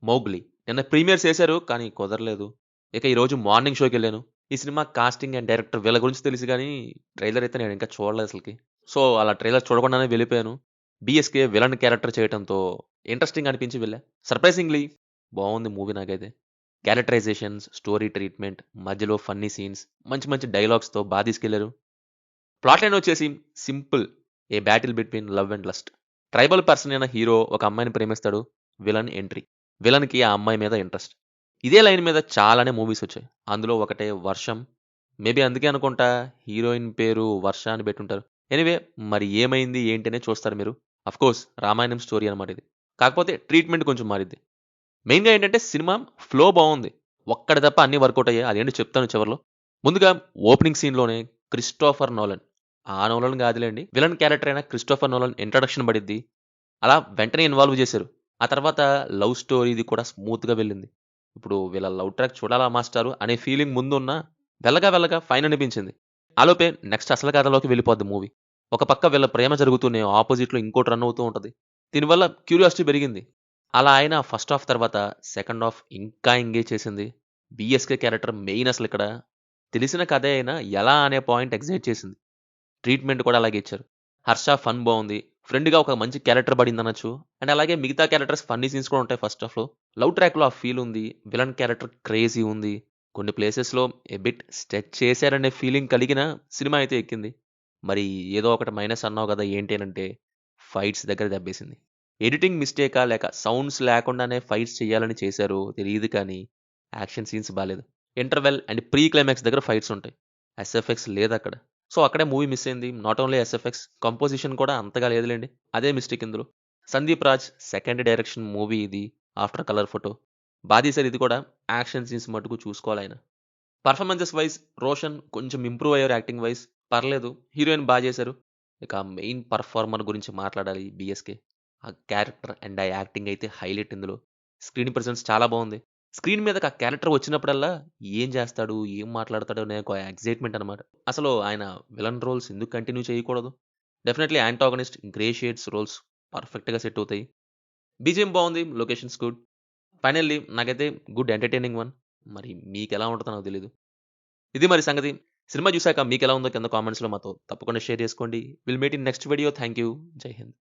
'Mowgli' నిన్న premieres ఏశారు. కానీ కుదరలేదు. ఇక ఈరోజు మార్నింగ్ షోకెళ్ళాను. ఈ సినిమా కాస్టింగ్ అండ్ డైరెక్టర్ వీళ్ళ గురించి తెలుసు గానీ, ట్రైలర్ అయితే నేనింకా చూడలేదు అసలకి. సో, అలా ట్రైలర్ చూడకుండానే వెళ్ళిపోయాను. 'బీఎస్‌కే' విలన్ క్యారెక్టర్ చేయటంతో ఇంట్రెస్టింగ్ అనిపించి వెళ్ళా. సర్ప్రైజింగ్‌లీ బావుంది మూవీ నాకైతే. క్యారెక్టరైజేషన్స్, స్టోరీ ట్రీట్‌మెంట్, మధ్యలో ఫన్నీ సీన్స్, మంచి మంచి డైలాగ్స్‌తో తీసుకెళ్లారు. ప్లాట్ లైన్ వచ్చేసి simple. A battle between love and lust. Tribal person అయిన హీరో ఒక అమ్మాయిని ప్రేమిస్తాడు. Villain entry. విలన్‌కి ఆ అమ్మాయి మీద ఇంట్రెస్ట్. ఇదే లైన్ మీద చాలానే మూవీస్ వచ్చాయి. అందులో ఒకటే 'వర్షం'. మేబీ అందుకే అనుకుంటా హీరోయిన్ పేరు వర్ష అని పెట్టుంటారు. ఎనీవే మరి ఏమైంది ఏంటి అనేది చూస్తారు మీరు. ఆఫ్‌కోర్స్ రామాయణం స్టోరీ అనమాట ఇది. కాకపోతే ట్రీట్‌మెంట్ కొంచెం మారిద్ది. మెయిన్‌గా ఏంటంటే సినిమా ఫ్లో బావుంది. ఒక్కటి తప్ప అన్నీ వర్కౌట్ అయ్యాయి. అదేంటో చెప్తాను చివర్లో. ముందుగా ఓపెనింగ్ సీన్‌లోనే క్రిస్టోఫర్ నోలన్. ఆ నోలన్ కాదులెండి. విలన్ క్యారెక్టర్ అయిన క్రిస్టోఫర్ నోలన్ ఇంట్రడక్షన్ పడిద్ది. అలా వెంటనే ఇన్వాల్వ్ చేశారు. ఆ తర్వాత లవ్ స్టోరీది కూడా స్మూత్‌గా వెళ్ళింది. ఇప్పుడు వీళ్ళ లవ్ ట్రాక్ చూడాలా మాస్టారు అనే ఫీలింగ్ ముందున్నా వెళ్ళగా వెళ్ళగా ఫైన్ అనిపించింది. ఆలోపే నెక్స్ట్ అసలు కథలోకి వెళ్ళిపోద్ది మూవీ. ఒక పక్క వీళ్ళ ప్రేమ జరుగుతూనే ఆపోజిట్‌లో ఇంకోటి రన్ అవుతూ ఉంటది. దీనివల్ల క్యూరియాసిటీ పెరిగింది. అలా అయినా ఫస్ట్ హాఫ్ తర్వాత సెకండ్ హాఫ్ ఇంకా ఎంగేజ్ చేసింది. బీఎస్‌కే క్యారెక్టర్ మెయిన్ అసలిక్కడ. తెలిసిన కథే అయినా ఎలా అనే పాయింట్ ఎక్సైట్ చేసింది. ట్రీట్‌మెంట్ కూడా అలాగే ఇచ్చారు. హర్ష ఫన్ బావుంది. ఫ్రెండ్‌గా ఒక మంచి క్యారెక్టర్ పడిందనొచ్చు. అండ్ అలాగే మిగతా క్యారెక్టర్స్ ఫన్నీ సీన్స్ కూడా ఉంటాయి ఫస్ట్ హాఫ్‌లో. లవ్ ట్రాక్‌లో ఆ ఫీల్ ఉంది. విలన్ క్యారెక్టర్ క్రేజీ ఉంది. కొన్ని ప్లేసెస్‌లో ఎ బిట్ స్ట్రెచ్ చేశారనే ఫీలింగ్ కలిగిన సినిమా అయితే ఎక్కింది. మరి ఏదో ఒకటి మైనస్ అన్నావు గదా! ఏంటి అనంటే ఫైట్స్ దగ్గర దెబ్బేసింది. ఎడిటింగ్ మిస్టేకా లేక సౌండ్స్ లేకుండానే ఫైట్స్ చేయాలని చేశారో తెలీదు కానీ యాక్షన్ సీన్స్ బాలేదు. ఇంటర్వెల్ అండ్ ప్రీ క్లైమాక్స్ దగ్గర ఫైట్స్ ఉంటాయి. ఎస్ఎఫ్ఎక్స్ లేదక్కడ. సో, అక్కడే మూవీ మిస్ అయింది. నాట్ ఓన్లీ ఎస్ఎఫ్ఎక్స్ కంపోజిషన్ కూడా అంతగా లేదులెండి. అదే మిస్టేక్ ఇందులో. Sandeep Raj second direction movie ఇది. After Colour Photo. తీశారు ఇది కూడా. యాక్షన్ సీన్స్ మట్టుకు చూసుకోవాలాయన. పర్ఫార్మెన్సెస్ వైస్ రోషన్ కొంచెం ఇంప్రూవ్ అయ్యారు యాక్టింగ్ వైస్. పర్లేదు. హీరోయిన్ చేశారు. ఇక మెయిన్ పర్ఫార్మర్ గురించి మాట్లాడాలి 'బీఎస్‌కే'. ఆ క్యారెక్టర్ అండ్ ఆ యాక్టింగ్ అయితే హైలైట్ ఇందులో. స్క్రీన్ ప్రెజెన్స్ చాలా బావుంది. స్క్రీన్ మీదకి ఆ క్యారెక్టర్ వచ్చినప్పుడల్లా ఏం చేస్తాడు? ఏం మాట్లాడతాడు? అనే ఒక ఎక్సైట్‌మెంట్ అనమాట. అసలు ఆయన విలన్ రోల్స్ ఎందుకు కంటిన్యూ చేయకూడదు? Definitely antagonist, grey shades roles పర్ఫెక్ట్‌గా సెట్ అవుతాయి. బీజీఎం బావుంది. Locations good. ఫైనల్లీ నాకైతే గుడ్ ఎంటర్‌టైనింగ్ వన్. మరి మీకెలా ఉంటదో నాకు తెలీదు. ఇది మరి సంగతి. సినిమా చూసాక మీకెలా ఉందో కింద కామెంట్స్‌లో మాతో తప్పకుండా షేర్ చేసుకోండి. Will meet in next video. Thank you. జై హింద్.